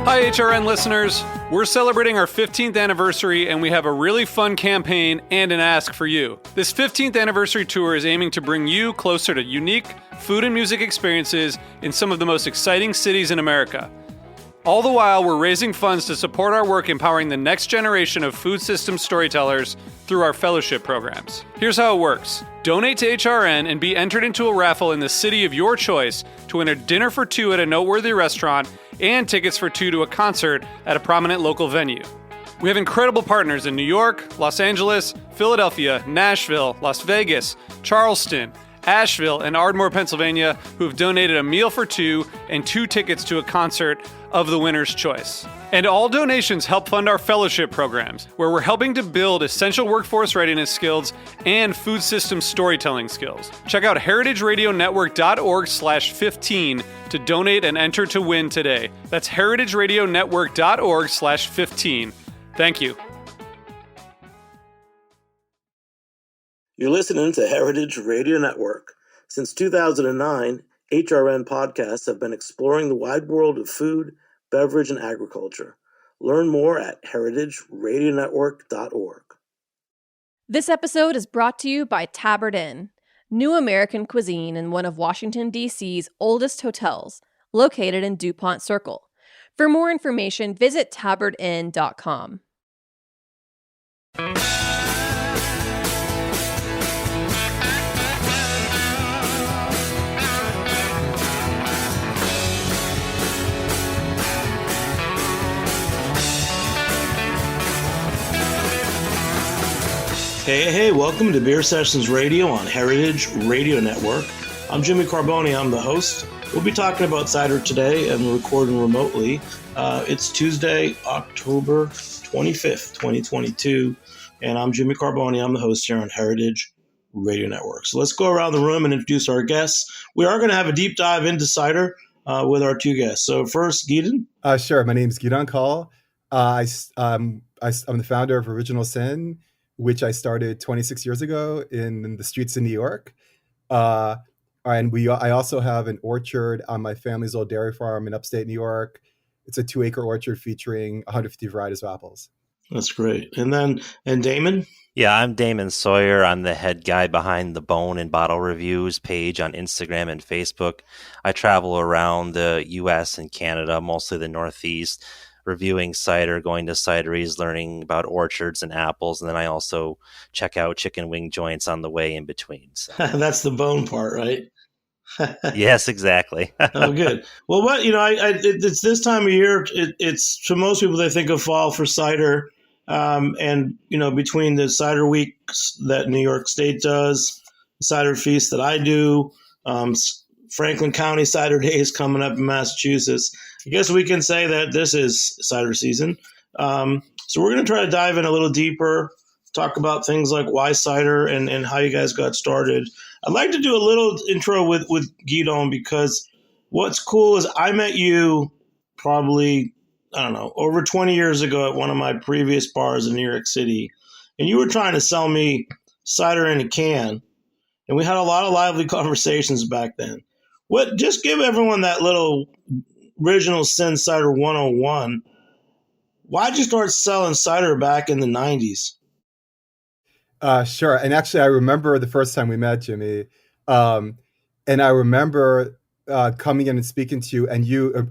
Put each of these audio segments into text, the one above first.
Hi, HRN listeners. We're celebrating our 15th anniversary, and we have a really fun campaign and an ask for you. This 15th anniversary tour is aiming to bring you closer to unique food and music experiences in some of the most exciting cities in America. All the while, we're raising funds to support our work empowering the next generation of food systems storytellers through our fellowship programs. Here's how it works. Donate to HRN and be entered into a raffle in the city of your choice to win a dinner for two at a noteworthy restaurant and tickets for two to a concert at a prominent local venue. We have incredible partners in New York, Los Angeles, Philadelphia, Nashville, Las Vegas, Charleston, Asheville, and Ardmore, Pennsylvania, who have donated a meal for two and two tickets to a concert of the winner's choice. And all donations help fund our fellowship programs, where we're helping to build essential workforce readiness skills and food system storytelling skills. Check out heritageradionetwork.org/15 to donate and enter to win today. That's heritageradionetwork.org/15. Thank you. You're listening to Heritage Radio Network. Since 2009, HRN podcasts have been exploring the wide world of food, beverage, and agriculture. Learn more at heritageradionetwork.org. This episode is brought to you by Tabard Inn, new American cuisine in one of Washington, D.C.'s oldest hotels, located in DuPont Circle. For more information, visit tabardinn.com. Hey, welcome to Beer Sessions Radio on Heritage Radio Network. I'm Jimmy Carboni, I'm the host. We'll be talking about cider today and recording remotely. It's Tuesday, October 25th, 2022, and I'm Jimmy Carboni, I'm the host here on Heritage Radio Network. So let's go around the room and introduce our guests. We are going to have a deep dive into cider with our two guests. So first, Gidon. Sure, my name is Gidon Coll. I'm the founder of Original Sin, which I started 26 years ago in the streets of New York. And I also have an orchard on my family's old dairy farm in upstate New York. It's a 2-acre orchard featuring 150 varieties of apples. That's great. And Damin? Yeah, I'm Damin Sawyer. I'm the head guy behind the Bone and Bottle Reviews page on Instagram and Facebook. I travel around the U.S. and Canada, mostly the Northeast, reviewing cider, going to cideries, learning about orchards and apples, and then I also check out chicken wing joints on the way in between. So. That's the bone part, right? Yes, exactly. Oh, good. Well, it's this time of year. It's to most people they think of fall for cider, and between the cider weeks that New York State does, the CiderFeast that I do, Franklin County Cider Days coming up in Massachusetts. I guess we can say that this is cider season. So we're going to try to dive in a little deeper, talk about things like why cider and how you guys got started. I'd like to do a little intro with Gidon, because what's cool is I met you probably, over 20 years ago at one of my previous bars in New York City. And you were trying to sell me cider in a can. And we had a lot of lively conversations back then. Just give everyone that little Original Sin Cider 101. Why'd you start selling cider back in the 90s? Sure. And actually, I remember the first time we met, Jimmy. And I remember coming in and speaking to you, and you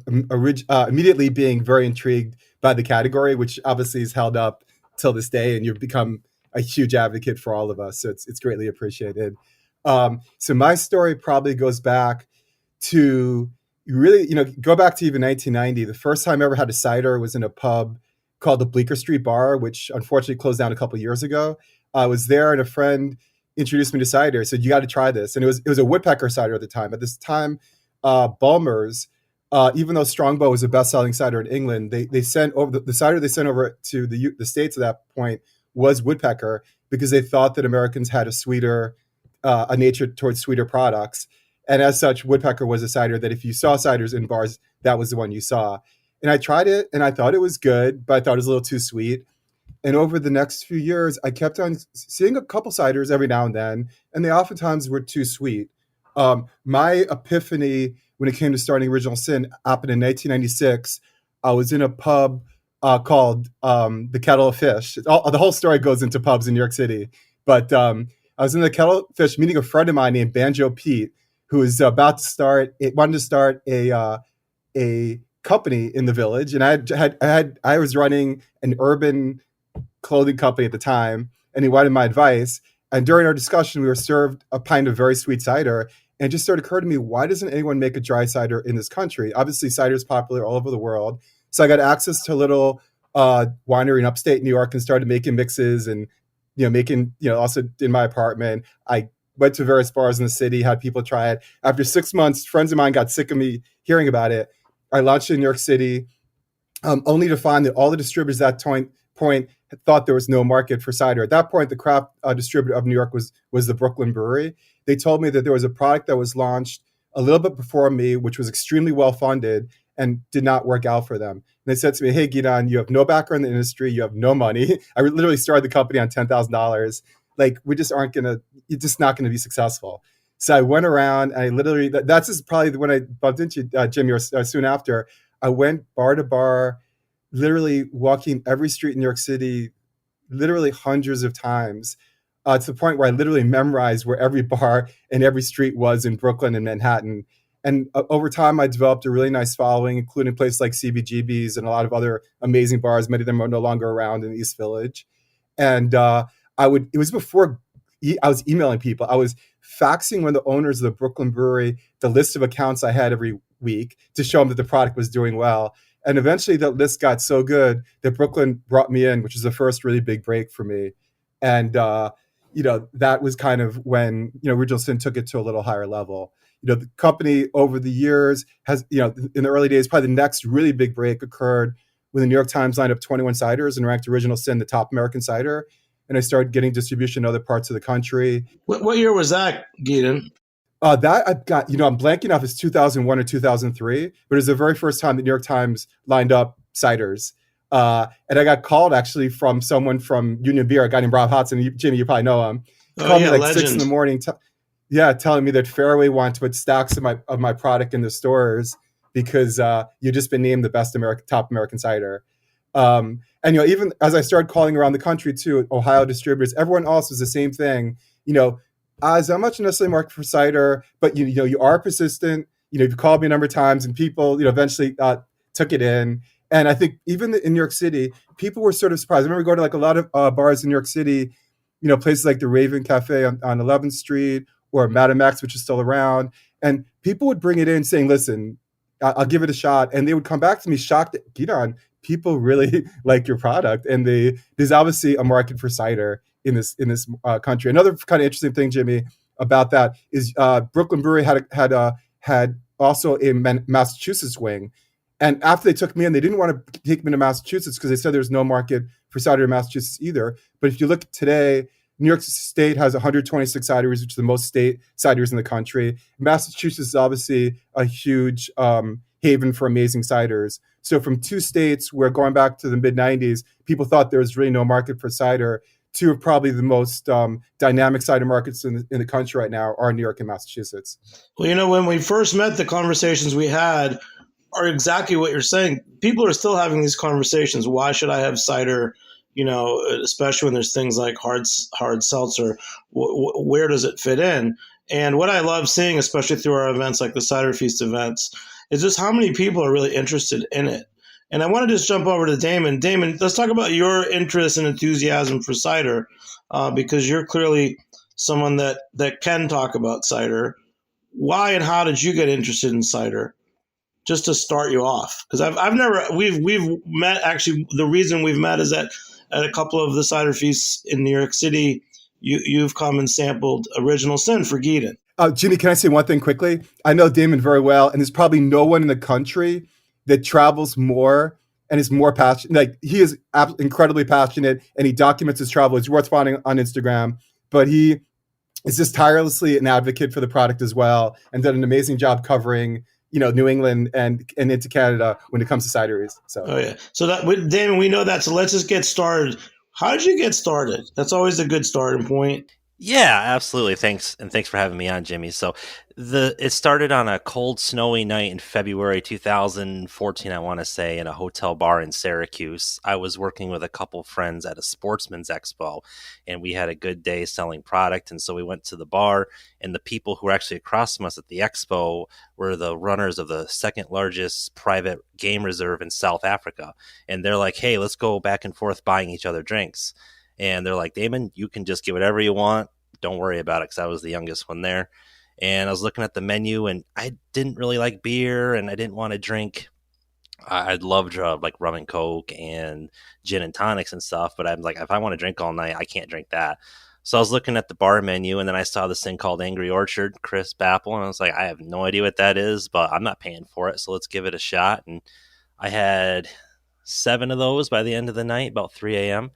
immediately being very intrigued by the category, which obviously is held up till this day. And you've become a huge advocate for all of us. So it's greatly appreciated. So my story probably goes back to go back to even 1990. The first time I ever had a cider was in a pub called the Bleecker Street Bar, which unfortunately closed down a couple of years ago. I was there, and a friend introduced me to cider. Said, "You got to try this." And it was a woodpecker cider at the time. At this time, Bulmers, even though Strongbow was a best-selling cider in England, they sent over the cider they sent over to the States at that point was woodpecker, because they thought that Americans had a nature towards sweeter products. And as such, woodpecker was a cider that if you saw ciders in bars, that was the one you saw. And I tried it, and I thought it was good, but I thought it was a little too sweet. And over the next few years, I kept on seeing a couple ciders every now and then, and they oftentimes were too sweet. My epiphany when it came to starting Original Sin happened in 1996. I was in a pub called the Kettle of Fish. The whole story goes into pubs in New York City. But I was in the Kettle of Fish meeting a friend of mine named Banjo Pete, who was wanted to start a company in the village. And I was running an urban clothing company at the time, and he wanted my advice. And during our discussion, we were served a pint of very sweet cider. And it just started occurring to me, why doesn't anyone make a dry cider in this country? Obviously, cider is popular all over the world. So I got access to a little winery in upstate New York and started making mixes and, also in my apartment. I went to various bars in the city, had people try it. After 6 months, friends of mine got sick of me hearing about it. I launched it in New York City, only to find that all the distributors at that point thought there was no market for cider. At that point, the craft distributor of New York was the Brooklyn Brewery. They told me that there was a product that was launched a little bit before me, which was extremely well funded and did not work out for them. And they said to me, "Hey, Gidon, you have no background in the industry. You have no money." I literally started the company on $10,000. Like, you're just not going to be successful. So I went around and I literally, that's just probably when I bumped into Jimmy or soon after. I went bar to bar, literally walking every street in New York City, literally hundreds of times, to the point where I literally memorized where every bar and every street was in Brooklyn and Manhattan. And over time, I developed a really nice following, including places like CBGB's and a lot of other amazing bars. Many of them are no longer around in the East Village. And it was before I was emailing people. I was faxing one of the owners of the Brooklyn Brewery the list of accounts I had every week to show them that the product was doing well. And eventually that list got so good that Brooklyn brought me in, which was the first really big break for me. And, that was kind of when, Original Sin took it to a little higher level. The company over the years has, in the early days, probably the next really big break occurred when the New York Times lined up 21 ciders and ranked Original Sin the top American cider. And I started getting distribution in other parts of the country. What year was that, Gidon? That I've got, I'm blanking off, it's 2001 or 2003, but it was the very first time the New York Times lined up ciders. And I got called actually from someone from Union Beer, a guy named Rob Hodson. Jimmy, you probably know him. He called me like legend. 6 a.m. Telling me that Fairway wanted to put stocks of my product in the stores because you've just been named the best top American cider. And even as I started calling around the country too, Ohio distributors, everyone else was the same thing. As I'm not necessarily market for cider, but you are persistent. You've called me a number of times, and people eventually took it in. And I think even in New York City, people were sort of surprised. I remember going to like a lot of bars in New York City, places like the Raven Cafe on 11th Street or Madame X, which is still around, and people would bring it in saying, "Listen, I'll give it a shot," and they would come back to me shocked that, Gidon, people really like your product, and there's obviously a market for cider in this country. Another kind of interesting thing, Jimmy, about that is Brooklyn Brewery had also a Massachusetts wing, and after they took me in, they didn't want to take me to Massachusetts because they said there's no market for cider in Massachusetts either. But if you look today, New York State has 126 cideries, which is the most state cideries in the country. Massachusetts is obviously a huge haven for amazing ciders. So from 2 states where, going back to the mid-90s, people thought there was really no market for cider, 2 of probably the most dynamic cider markets in the country right now are New York and Massachusetts. Well, when we first met, the conversations we had are exactly what you're saying. People are still having these conversations. Why should I have cider? Especially when there's things like hard seltzer, where does it fit in? And what I love seeing, especially through our events like the CiderFeast events, is just how many people are really interested in it. And I want to just jump over to Damin. Damin, let's talk about your interest and enthusiasm for cider, because you're clearly someone that can talk about cider. Why and how did you get interested in cider? Just to start you off, because we've met. Actually, the reason we've met is that at a couple of the cider feasts in New York City, you've come and sampled Original Sin for Gidon. Jimmy, can I say one thing quickly? I know Damin very well, and there's probably no one in the country that travels more and is more passionate. Like, he is incredibly passionate, and he documents his travel. He's worth following on Instagram, but he is just tirelessly an advocate for the product as well, and done an amazing job covering New England and into Canada when it comes to cideries. So, Damin, we know that. So let's just get started. How did you get started? That's always a good starting point. Yeah, absolutely. Thanks for having me on, Jimmy. So It started on a cold, snowy night in February 2014, I want to say, in a hotel bar in Syracuse. I was working with a couple friends at a sportsman's expo, and we had a good day selling product. And so we went to the bar, and the people who were actually across from us at the expo were the runners of the second largest private game reserve in South Africa. And they're like, hey, let's go back and forth buying each other drinks. And they're like, Damin, you can just get whatever you want. Don't worry about it, because I was the youngest one there. And I was looking at the menu, and I didn't really like beer, and I didn't want to drink. I'd love like rum and Coke and gin and tonics and stuff, but I'm like, if I want to drink all night, I can't drink that. So I was looking at the bar menu, and then I saw this thing called Angry Orchard crisp apple, and I was like, I have no idea what that is, but I'm not paying for it, so let's give it a shot. And I had 7 of those by the end of the night, about 3 a.m.,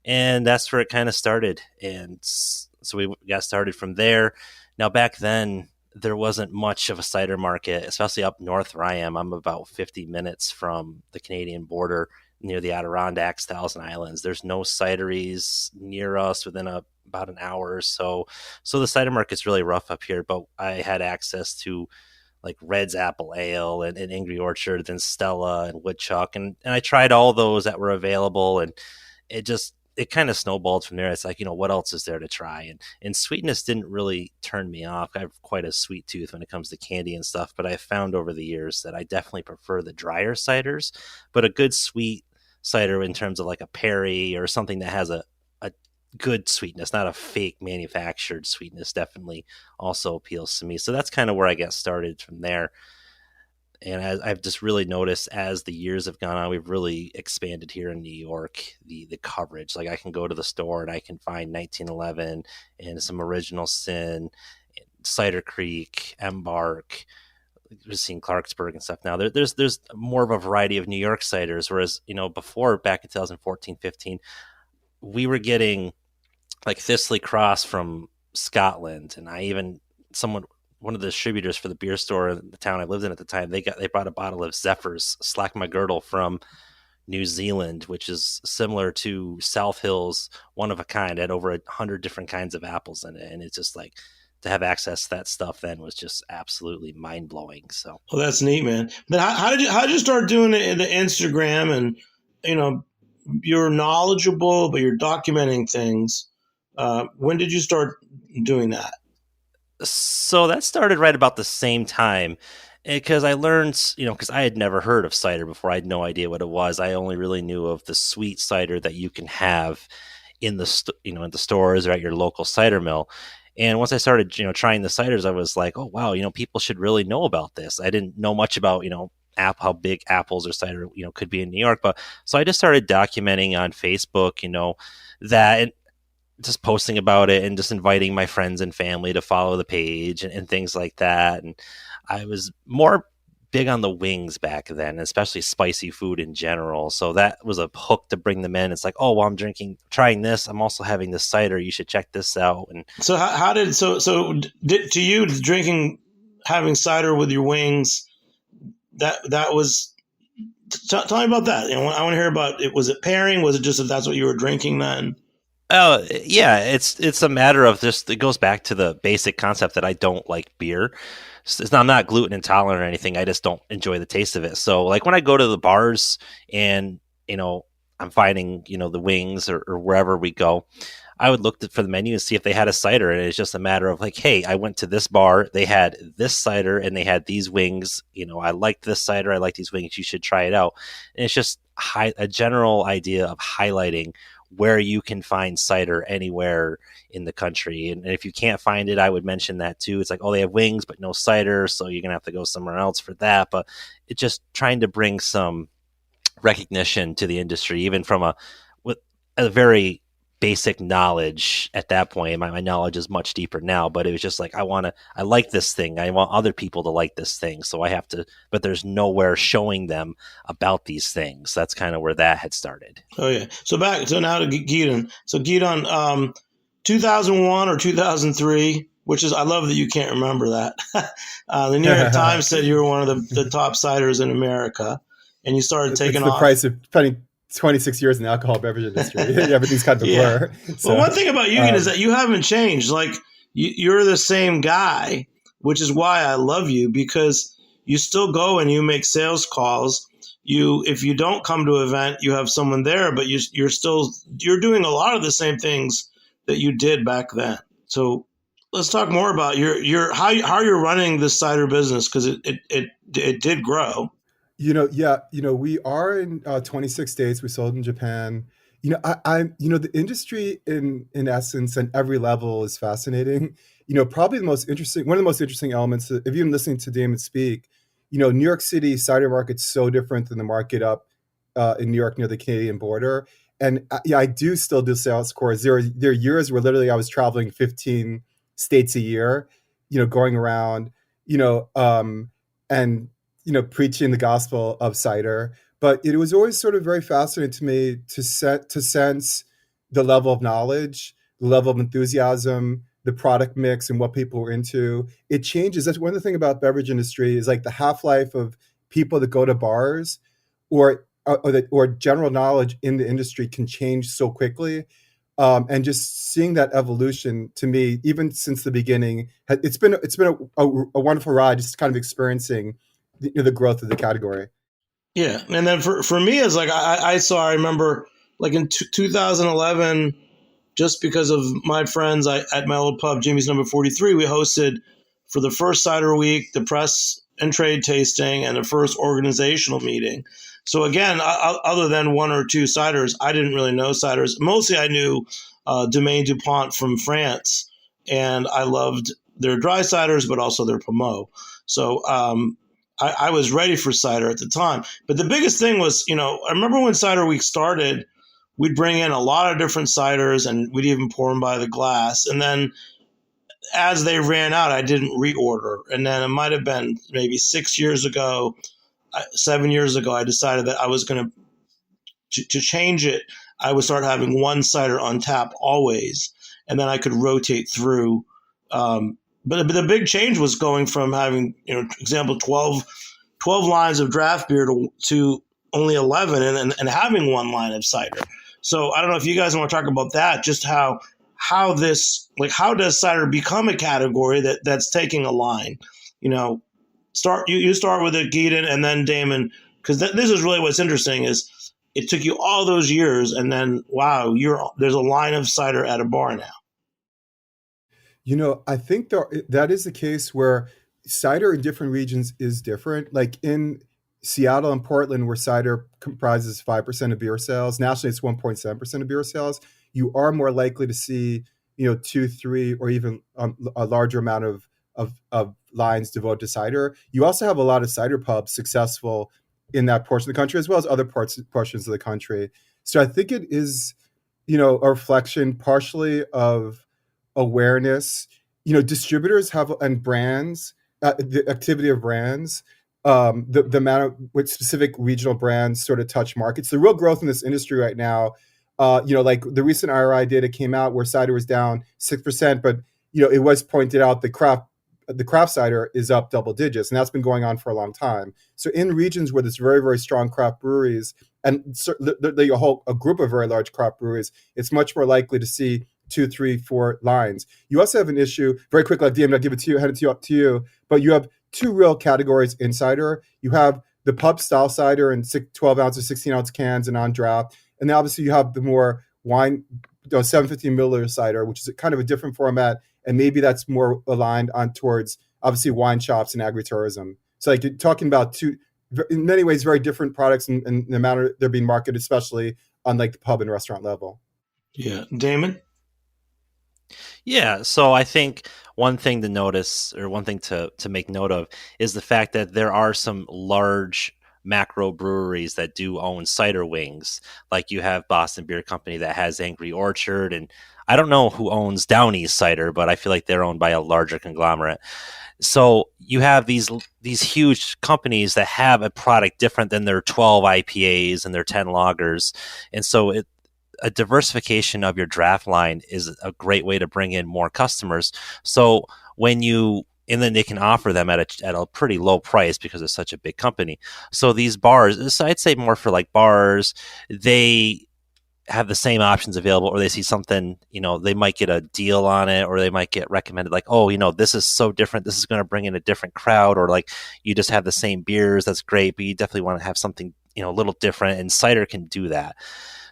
and that's where it kind of started. And so we got started from there. Now, back then, there wasn't much of a cider market, especially up north where I am. I'm about 50 minutes from the Canadian border near the Adirondacks, Thousand Islands. There's no cideries near us within about an hour or so. So the cider market's really rough up here, but I had access to like Red's Apple Ale and Angry Orchard and Stella and Woodchuck. And I tried all those that were available, and it kind of snowballed from there. It's like, what else is there to try? And sweetness didn't really turn me off. I have quite a sweet tooth when it comes to candy and stuff, but I found over the years that I definitely prefer the drier ciders, but a good sweet cider in terms of like a Perry or something that has a good sweetness, not a fake manufactured sweetness, definitely also appeals to me. So that's kind of where I got started from there. And I've just really noticed as the years have gone on, we've really expanded here in New York, the coverage. Like I can go to the store and I can find 1911 and some Original Sin, Cider Creek, Embark. We've seen Clarksburg and stuff now. There's more of a variety of New York ciders, whereas, before, back in 2014, 15, we were getting like Thistley Cross from Scotland. And one of the distributors for the beer store in the town I lived in at the time, they brought a bottle of Zephyr's Slack My Girdle from New Zealand, which is similar to South Hill's One of a Kind. It had over 100 different kinds of apples in it, and it's just like to have access to that stuff then was just absolutely mind blowing. So, well, that's neat, man. But how did you start doing it in the Instagram? And you're knowledgeable, but you're documenting things. When did you start doing that? So that started right about the same time, because I learned, because I had never heard of cider before. I had no idea what it was. I only really knew of the sweet cider that you can have in the in the stores or at your local cider mill. And once I started, trying the ciders, I was like, oh wow, people should really know about this. I didn't know much about, how big apples or cider, could be in New York. But so I just started documenting on Facebook, that. And just posting about it and just inviting my friends and family to follow the page and things like that. And I was more big on the wings back then, especially spicy food in general. So that was a hook to bring them in. It's like, oh, well, I'm trying this. I'm also having this cider. You should check this out. And so to you, having cider with your wings, that was, tell me about that. I want to hear about it. Was it pairing? Was it just that that's what you were drinking then? Oh, yeah, it's a matter of just, it goes back to the basic concept that I don't like beer. I'm not gluten intolerant or anything. I just don't enjoy the taste of it. So like when I go to the bars and, I'm finding, the wings or wherever we go, I would look for the menu and see if they had a cider. And it's just a matter of like, hey, I went to this bar, they had this cider and they had these wings. I liked this cider. I like these wings. You should try it out. And it's just a general idea of highlighting where you can find cider anywhere in the country. And if you can't find it, I would mention that too. It's like, oh, they have wings, but no cider. So you're going to have to go somewhere else for that. But it's just trying to bring some recognition to the industry, even from with a very basic knowledge at that point. My knowledge is much deeper now, but it was just like, I like this thing. I want other people to like this thing. So I have to, but there's nowhere showing them about these things. That's kind of where that had started. Oh yeah. So now to Gidon. So Gidon, 2001 or 2003, which is, I love that you can't remember that. The New York Times said you were one of the top ciders in America, and you started taking off. The price of spending 26 years in the alcohol beverage industry. Everything's kind of a blur. So, well, one thing about you is that you haven't changed. Like you're the same guy. which is why I love you, because you still go and you make sales calls. If you don't come to an event, you have someone there, but you're doing a lot of the same things that you did back then. So let's talk more about how you're running this cider business, because it did grow. We are in 26 states. We sold in Japan. The industry in essence and every level is fascinating. Probably one of the most interesting elements, if you've been listening to Damin speak, New York City cider market's so different than the market up in New York near the Canadian border. And I do still do sales calls. There are years where literally I was traveling 15 states a year, going around, and preaching the gospel of cider. But it was always sort of very fascinating to me to sense the level of knowledge, the level of enthusiasm, the product mix, and what people were into. It changes. That's one of the things about beverage industry is like the half-life of people that go to bars or general knowledge in the industry can change so quickly. And just seeing that evolution, to me, even since the beginning, it's been a wonderful ride. Just kind of experiencing the growth of the category. Yeah, and then for me, it's like I remember like in 2011, just because of my friends at my old pub, Jimmy's Number 43, we hosted for the first cider week, the press and trade tasting, and the first organizational meeting. So again, other than one or two ciders, I didn't really know ciders. Mostly I knew Domaine DuPont from France, and I loved their dry ciders, but also their Pommeau. So I was ready for cider at the time. But the biggest thing was, I remember when Cider Week started, we'd bring in a lot of different ciders, and we'd even pour them by the glass. And then as they ran out, I didn't reorder. And then it might have been maybe 7 years ago, I decided that I was going to change it. I would start having one cider on tap always, and then I could rotate through. But the big change was going from having, example, 12 lines of draft beer to only 11 and having one line of cider. So I don't know if you guys want to talk about that, just how does cider become a category that's taking a line? You start with a Gidon and then Damin, because this is really what's interesting is it took you all those years, and then wow, there's a line of cider at a bar now. I think that is the case where cider in different regions is different. Like in Seattle and Portland, where cider comprises 5% of beer sales, nationally it's 1.7% of beer sales, you are more likely to see, 2, 3, or even a larger amount of lines devoted to cider. You also have a lot of cider pubs successful in that portion of the country, as well as other portions of the country. So I think it is, a reflection partially of awareness. Distributors have, and brands, the activity of brands, the amount of which specific regional brands sort of touch markets. The real growth in this industry right now, like the recent IRI data came out where cider was down 6%, but it was pointed out the craft cider is up double digits, and that's been going on for a long time. So in regions where there's very, very strong craft breweries and a group of very large craft breweries, it's much more likely to see 2, 3, 4 lines. You also have an issue, very quickly, like DM, I'll give it to you, hand it to you, but you have two real categories in cider. You have the pub style cider in 12 ounce or 16 ounce cans and on draft. And then obviously you have the more wine, 750 milliliter cider, which is kind of a different format. And maybe that's more aligned on towards obviously wine shops and agritourism. So like you're talking about two, in many ways, very different products and the manner they're being marketed, especially on like the pub and restaurant level. Yeah. Damin? Yeah, so I think one thing to notice, or one thing to make note of, is the fact that there are some large macro breweries that do own cider wings. Like you have Boston Beer Company that has Angry Orchard, and I don't know who owns Downey's Cider, but I feel like they're owned by a larger conglomerate. So you have these huge companies that have a product different than their 12 IPAs and their 10 lagers, and so a diversification of your draft line is a great way to bring in more customers. So and then they can offer them at a pretty low price because it's such a big company. So these bars, I'd say more for like bars, they have the same options available, or they see something, they might get a deal on it, or they might get recommended like, oh, this is so different. This is going to bring in a different crowd, or like you just have the same beers. That's great, but you definitely want to have something, a little different, and cider can do that.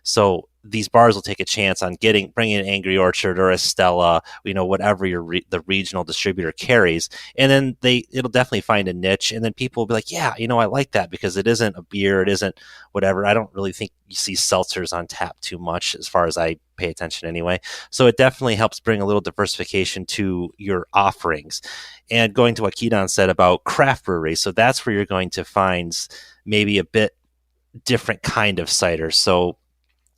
So these bars will take a chance on bringing an Angry Orchard or a Stella, whatever the regional distributor carries, and then it'll definitely find a niche, and then people will be like, yeah, I like that because it isn't a beer, it isn't whatever. I don't really think you see seltzers on tap too much, as far as I pay attention anyway. So it definitely helps bring a little diversification to your offerings. And going to what Gidon said about craft breweries, so that's where you're going to find maybe a bit different kind of cider. So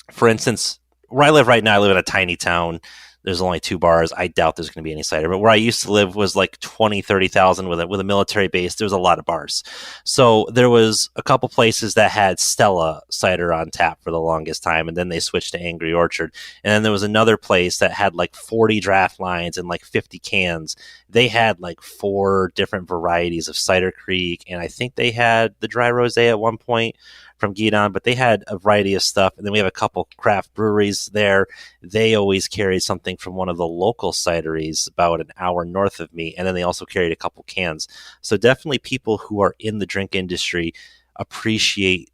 for instance, where I live right now, I live in a tiny town. There's only 2 bars. I doubt there's going to be any cider. But where I used to live was like 20, 30,000 with a military base. There was a lot of bars. So there was a couple places that had Stella cider on tap for the longest time, and then they switched to Angry Orchard. And then there was another place that had like 40 draft lines and like 50 cans. They had like 4 different varieties of Cider Creek, and I think they had the dry rosé at one point from Gidon, but they had a variety of stuff. And then we have a couple craft breweries there. They always carried something from one of the local cideries about an hour north of me. And then they also carried a couple cans. So definitely people who are in the drink industry appreciate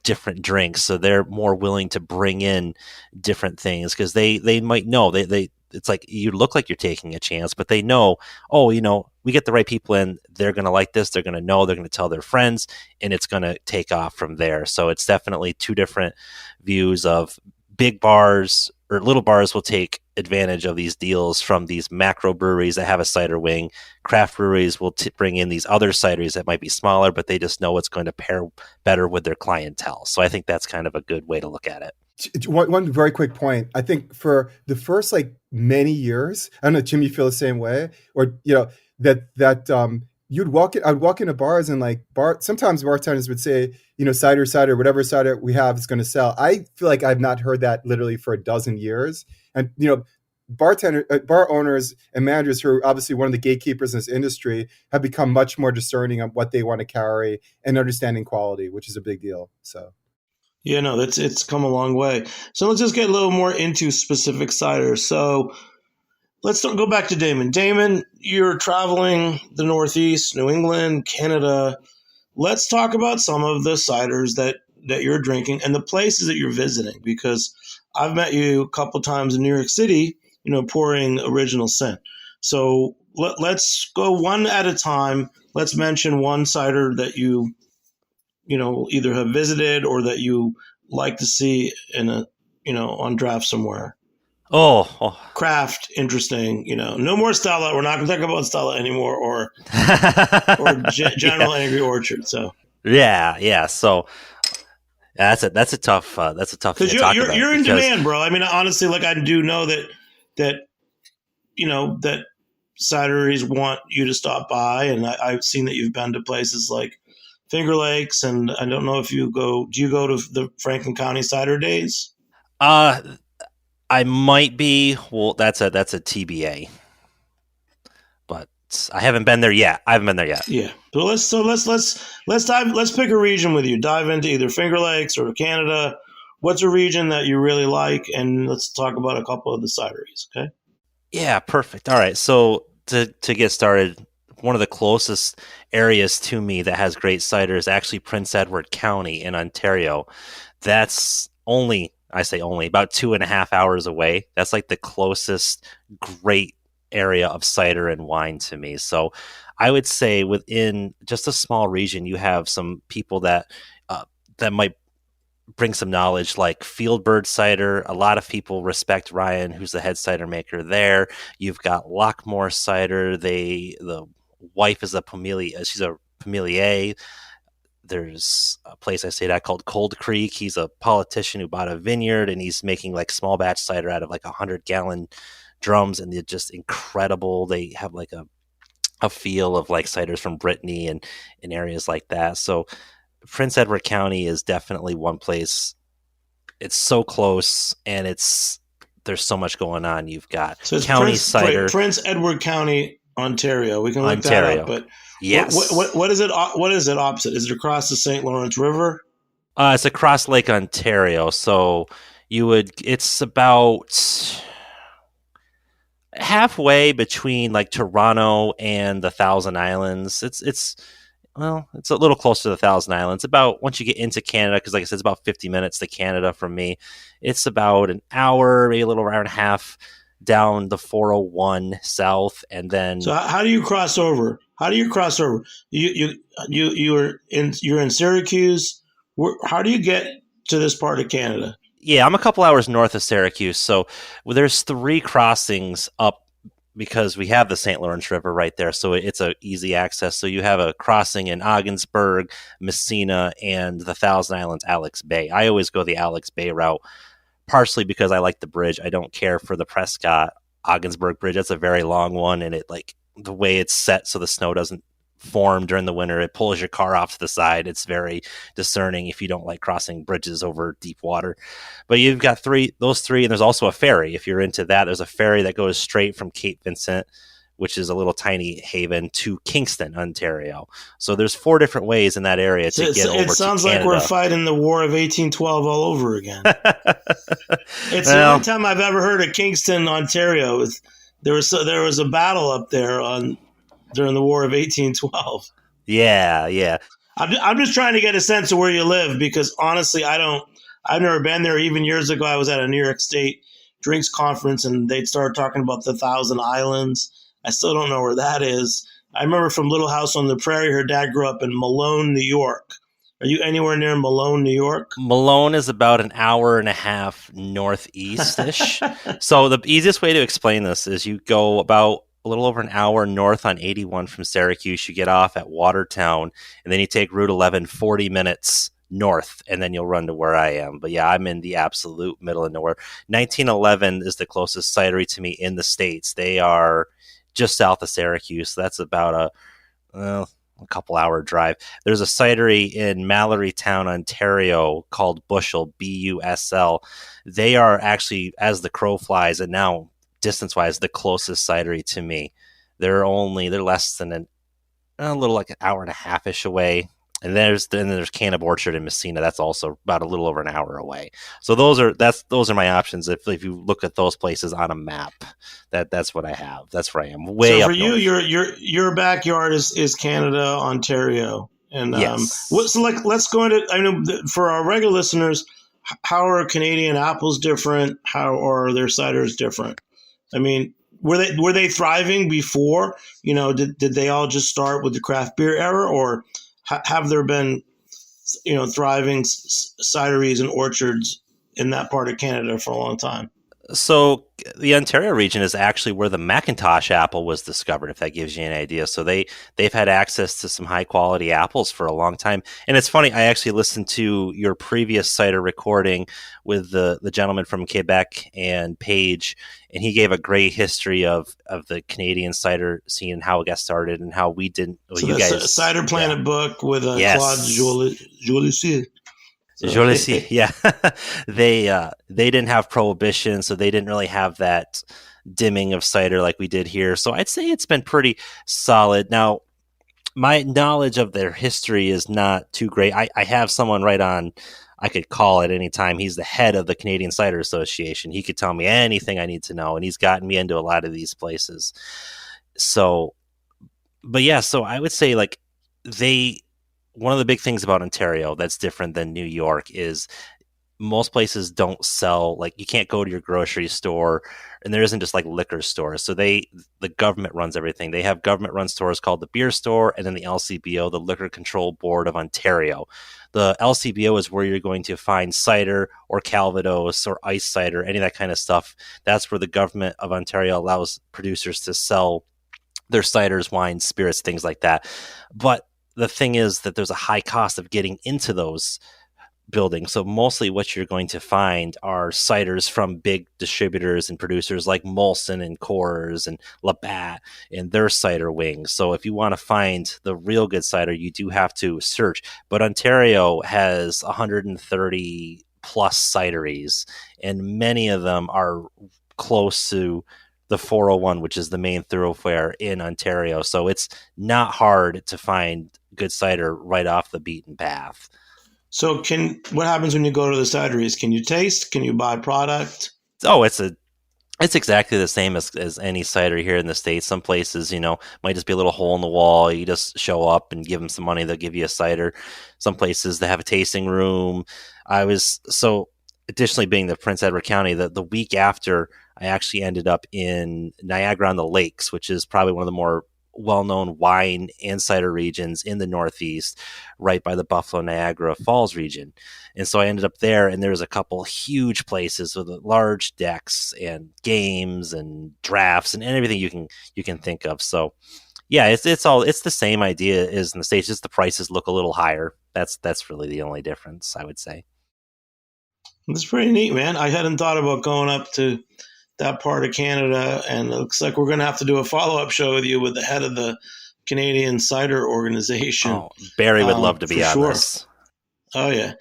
different drinks. So they're more willing to bring in different things because they might know it's like you look like you're taking a chance, but they know, we get the right people in, they're going to like this, they're going to know, they're going to tell their friends, and it's going to take off from there. So it's definitely 2 different views of big bars or little bars will take advantage of these deals from these macro breweries that have a cider wing. Craft breweries will bring in these other cideries that might be smaller, but they just know it's going to pair better with their clientele. So I think that's kind of a good way to look at it. One very quick point. I think for the first many years, I don't know, Jim, you feel the same way, or that I'd walk into bars and sometimes bartenders would say, cider, whatever cider we have is going to sell. I feel like I've not heard that literally for a dozen years, and bar owners and managers who are obviously one of the gatekeepers in this industry have become much more discerning on what they want to carry and understanding quality, which is a big deal. So. Yeah, no, it's come a long way. So let's just get a little more into specific ciders. So let's go back to Damin. Damin, you're traveling the Northeast, New England, Canada. Let's talk about some of the ciders that you're drinking and the places that you're visiting, because I've met you a couple times in New York City, pouring Original Sin. So let's go one at a time. Let's mention one cider that you either have visited or that you like to see in on draft somewhere. Oh. Craft, interesting. No more Stella. We're not going to talk about Stella anymore, or General Angry Orchard. So yeah. So that's a tough thing to talk about. Because you're in demand, bro. I mean, honestly, I do know that cideries want you to stop by, and I've seen that you've been to places like Finger Lakes, and I don't know if do you go to the Franklin County Cider Days? I might be. Well, that's a TBA, but I haven't been there yet. Yeah. Let's pick a region with you. Dive into either Finger Lakes or Canada. What's a region that you really like, and let's talk about a couple of the cideries. Okay. Yeah, perfect. All right. So to get started, one of the closest areas to me that has great cider is actually Prince Edward County in Ontario. That's only about 2.5 hours away. That's like the closest great area of cider and wine to me. So I would say within just a small region, you have some people that might bring some knowledge, like Fieldbird Cider. A lot of people respect Ryan, who's the head cider maker there. You've got Lockmore Cider. The wife is she's a Pamelier. There's a place I stayed at called Cold Creek. He's a politician who bought a vineyard, and he's making small batch cider out of 100-gallon drums, and they're just incredible. They have a feel of ciders from Brittany and in areas like that. So Prince Edward County is definitely one place. It's so close, and there's so much going on. You've got county cider. Prince Edward County, Ontario. We can look that up, but yes. What is it? What is it opposite? Is it across the St. Lawrence River? It's across Lake Ontario. So It's about halfway between like Toronto and the Thousand Islands. It's a little closer to the Thousand Islands. About once you get into Canada, because like I said, it's about 50 minutes to Canada from me. It's about an hour, maybe a little hour and a half down the 401 south, and then. So how do you cross over? You're in Syracuse. How do you get to this part of Canada? Yeah, I'm a couple hours north of Syracuse, so there's 3 crossings up because we have the St. Lawrence River right there, so it's a easy access. So you have a crossing in Ogdensburg, Messina, and the Thousand Islands Alex Bay. I always go the Alex Bay route, partially because I like the bridge. I don't care for the Prescott Ogdensburg Bridge. That's a very long one, and the way it's set so the snow doesn't form during the winter, it pulls your car off to the side. It's very discerning if you don't like crossing bridges over deep water. But you've got those three, and there's also a ferry. If you're into that, there's a ferry that goes straight from Cape Vincent, which is a little tiny haven, to Kingston, Ontario. So there's 4 different ways in that area to get over to Canada. It sounds like we're fighting the War of 1812 all over again. It's the only time I've ever heard of Kingston, Ontario. There was a battle up there during the War of 1812. Yeah. I'm just trying to get a sense of where you live, because honestly, I've never been there. Even years ago, I was at a New York State drinks conference, and they'd started talking about the Thousand Islands. I still don't know where that is. I remember from Little House on the Prairie, her dad grew up in Malone, New York. Are you anywhere near Malone, New York? Malone is about an hour and a half northeast-ish. So the easiest way to explain this is you go about a little over an hour north on 81 from Syracuse. You get off at Watertown, and then you take Route 11 40 minutes north, and then you'll run to where I am. But yeah, I'm in the absolute middle of nowhere. 1911 is the closest cidery to me in the States. They are just south of Syracuse. So that's about a couple hour drive. There's a cidery in Mallorytown, Ontario called Bushel, Busl. They are actually, as the crow flies, and now distance-wise, the closest cidery to me. They're less than a little like an hour and a half-ish away. And there's Canab Orchard in Messina. That's also about a little over an hour away. So those are my options. If you look at those places on a map, that's what I have. That's where I am. Way up for you, your backyard is Canada, Ontario, and yes. Let's go into. I know for our regular listeners, how are Canadian apples different? How are their ciders different? I mean, were they thriving before? Did they all just start with the craft beer era, or have there been, thriving cideries and orchards in that part of Canada for a long time? So the Ontario region is actually where the Macintosh apple was discovered, if that gives you an idea. So they've had access to some high quality apples for a long time. And it's funny, I actually listened to your previous cider recording with the gentleman from Quebec and Paige, and he gave a great history of the Canadian cider scene and how it got started and how we didn't. Well, so you guys, Cider Planet book with yes. Claude Jolissier. Jolissier, yeah. They didn't have prohibition, so they didn't really have that dimming of cider like we did here. So I'd say it's been pretty solid. Now, my knowledge of their history is not too great. I have someone right on. I could call at any time. He's the head of the Canadian Cider Association. He could tell me anything I need to know, and he's gotten me into a lot of these places. So, but yeah, so I would say one of the big things about Ontario that's different than New York is most places don't sell, you can't go to your grocery store, and there isn't just liquor stores. So the government runs everything. They have government run stores called the Beer Store, and then the LCBO, the Liquor Control Board of Ontario. The LCBO is where you're going to find cider or Calvados or ice cider, any of that kind of stuff. That's where the government of Ontario allows producers to sell their ciders, wines, spirits, things like that. But the thing is that there's a high cost of getting into those buildings. So mostly what you're going to find are ciders from big distributors and producers like Molson and Coors and Labatt and their cider wings. So if you want to find the real good cider, you do have to search. But Ontario has 130 plus cideries, and many of them are close to the 401, which is the main thoroughfare in Ontario. So it's not hard to find good cider right off the beaten path. So what happens when you go to the cideries? Can you taste? Can you buy product? Oh, it's exactly the same as any cider here in the States. Some places, might just be a little hole in the wall. You just show up and give them some money, they'll give you a cider. Some places they have a tasting room. Additionally, being the Prince Edward County, the week after, I actually ended up in Niagara on the Lakes, which is probably one of the more well-known wine and cider regions in the Northeast, right by the Buffalo Niagara Falls region. And so I ended up there, and there was a couple huge places with large decks and games and drafts and everything you can think of. So yeah, it's the same idea as in the States, just the prices look a little higher. That's really the only difference, I would say. That's pretty neat, man. I hadn't thought about going up to that part of Canada, and it looks like we're going to have to do a follow-up show with you with the head of the Canadian Cider Organization. Oh, Barry would love to be on this. Oh yeah.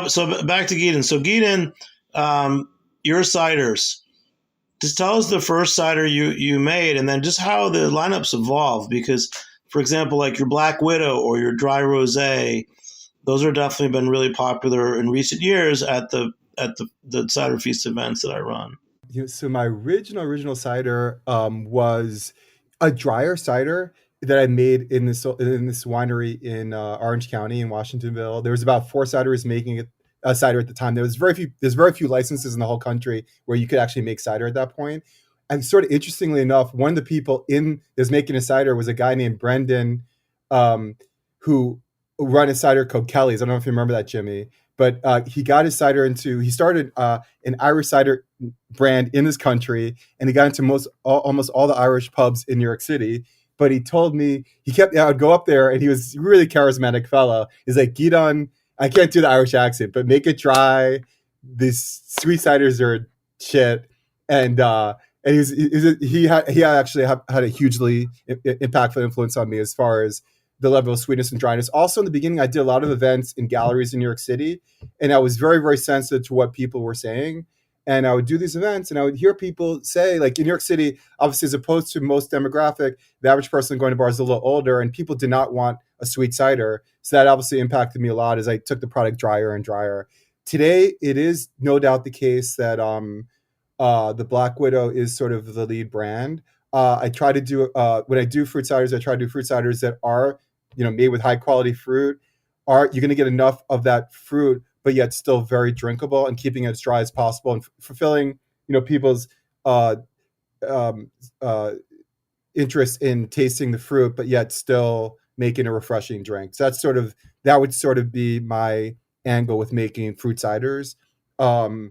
So back to Gidon. So Gidon, your ciders. Just tell us the first cider you made, and then just how the lineups evolved. Because, for example, like your Black Widow or your Dry Rosé, those are definitely been really popular in recent years at the CiderFeast events that I run. So my original cider was a drier cider that I made in this winery in Orange County in Washingtonville. There was about 4 cideries making it a cider at the time. There's very few licenses in the whole country where you could actually make cider at that point. And sort of interestingly enough, one of the people that's making a cider was a guy named Brendan, who run a cider called Kelly's. I don't know if you remember that, Jimmy. But he got his cider he started an Irish cider brand in this country, and he got into almost all the Irish pubs in New York City. But he told me, I would go up there, and he was a really charismatic fellow. He's like, Gidon, I can't do the Irish accent, but make it dry. These sweet ciders are shit. And he actually had a hugely impactful influence on me as far as the level of sweetness and dryness. Also, in the beginning, I did a lot of events in galleries in New York City, and I was very, very sensitive to what people were saying. And I would do these events, and I would hear people say, like in New York City, obviously, as opposed to most demographic, the average person going to bars is a little older, and people did not want a sweet cider. So that obviously impacted me a lot as I took the product drier and drier. Today, it is no doubt the case that the Black Widow is sort of the lead brand. I try to do when I do fruit ciders, I try to do fruit ciders that are made with high quality fruit. You're going to get enough of that fruit, but yet still very drinkable, and keeping it as dry as possible and fulfilling people's interest in tasting the fruit, but yet still making a refreshing drink. So that would sort of be my angle with making fruit ciders. And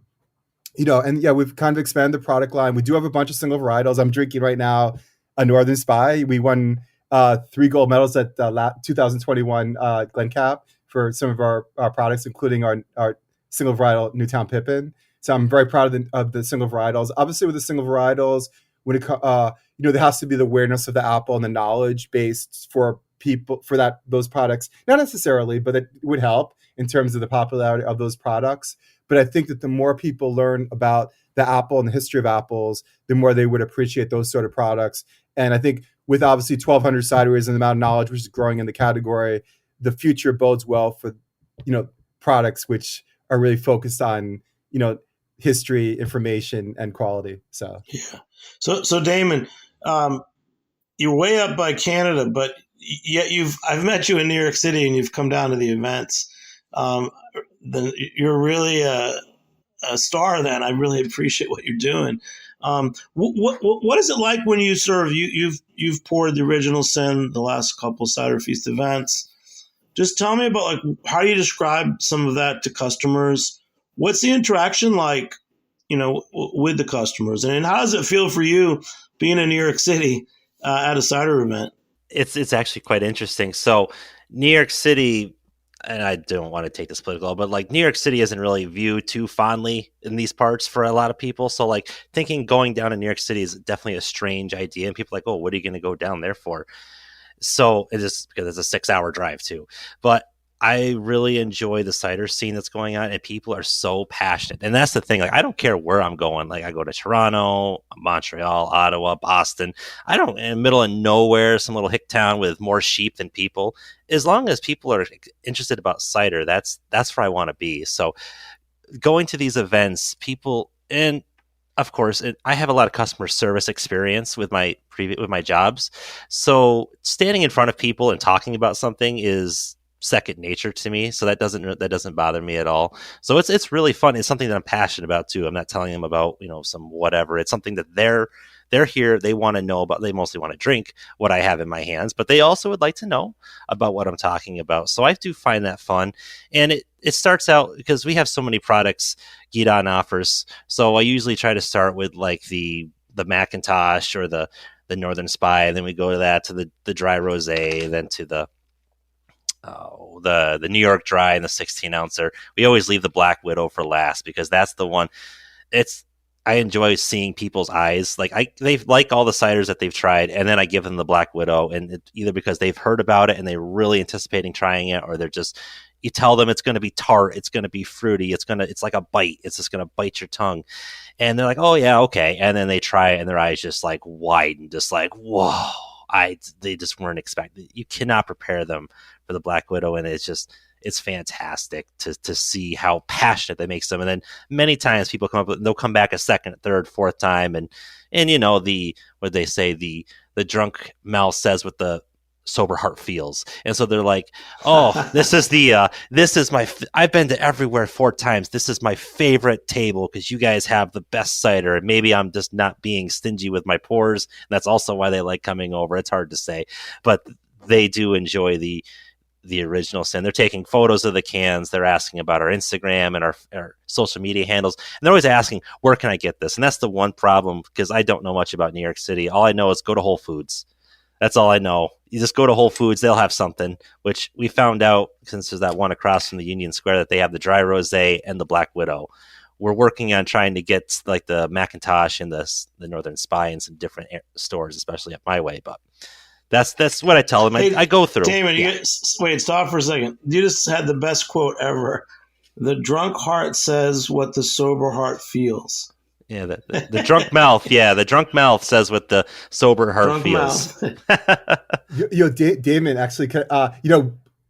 yeah, we've kind of expanded the product line. We do have a bunch of single varietals. I'm drinking right now a Northern Spy. We won 3 gold medals at the 2021 Glen Cap for some of our products, including our single varietal Newtown Pippin. So I'm very proud of the single varietals. Obviously, with the single varietals, when it there has to be the awareness of the apple and the knowledge base for people for those products. Not necessarily, but it would help in terms of the popularity of those products. But I think that the more people learn about the apple and the history of apples, the more they would appreciate those sort of products. And I think with obviously 1,200 cideries and the amount of knowledge which is growing in the category, the future bodes well for products which are really focused on history, information, and quality. So yeah. So Damin, you're way up by Canada, but yet I've met you in New York City, and you've come down to the events. Then you're really a star. Then I really appreciate what you're doing. What is it like when you serve? You've poured the original sin the last couple of CiderFeast events. Just tell me about how do you describe some of that to customers? What's the interaction like, with the customers, and how does it feel for you being in New York City at a cider event? It's actually quite interesting. So New York City, and I don't want to take this political, but New York City isn't really viewed too fondly in these parts for a lot of people. So thinking going down to New York City is definitely a strange idea. And people are like, oh, what are you going to go down there for? So it is because it's a 6-hour drive too. But I really enjoy the cider scene that's going on, and people are so passionate. And that's the thing. Like, I don't care where I'm going. Like, I go to Toronto, Montreal, Ottawa, Boston. I don't, in the middle of nowhere, some little hick town with more sheep than people. As long as people are interested about cider, that's where I want to be. So going to these events, people, and of course, I have a lot of customer service experience with my jobs. So standing in front of people and talking about something is second nature to me, so that doesn't bother me at all. So it's really fun. It's something that I'm passionate about too. I'm not telling them about some whatever. It's something that they're here. They want to know about. They mostly want to drink what I have in my hands, but they also would like to know about what I'm talking about. So I do find that fun, and it starts out because we have so many products Gidon offers. So I usually try to start with like the Macintosh or the Northern Spy, and then we go to that to the dry rosé, then to the New York Dry and the 16 ouncer. We always leave the Black Widow for last because that's the one. I enjoy seeing people's eyes. Like they like all the ciders that they've tried, and then I give them the Black Widow, and either because they've heard about it and they're really anticipating trying it, or they're just, you tell them it's going to be tart, it's going to be fruity, it's like a bite, it's just going to bite your tongue, and they're like, oh yeah, okay, and then they try it, and their eyes just like widen, just like whoa. They just weren't expecting. You cannot prepare them for the Black Widow, and it's fantastic to see how passionate that makes them. And then many times people come up with, they'll come back a second, third, fourth time, and what they say, the drunk mouth says what the sober heart feels, and so they're like, oh, I've been to everywhere 4 times. This is my favorite table because you guys have the best cider, and maybe I'm just not being stingy with my pours. And that's also why they like coming over. It's hard to say, but they do enjoy the original sin. They're taking photos of the cans. They're asking about our Instagram and our social media handles. And they're always asking, where can I get this? And that's the one problem, because I don't know much about New York City. All I know is go to Whole Foods. That's all I know. You just go to Whole Foods, they'll have something, which we found out since there's that one across from the Union Square that they have the Dry Rosé and the Black Widow. We're working on trying to get like the Macintosh and the Northern Spy in some different stores, especially up my way. But that's what I tell them. I go through. Damin, wait, stop for a second. You just had the best quote ever. The drunk heart says what the sober heart feels. Yeah, the drunk mouth. Yeah, the drunk mouth says what the sober heart Drunk feels. Damin, actually,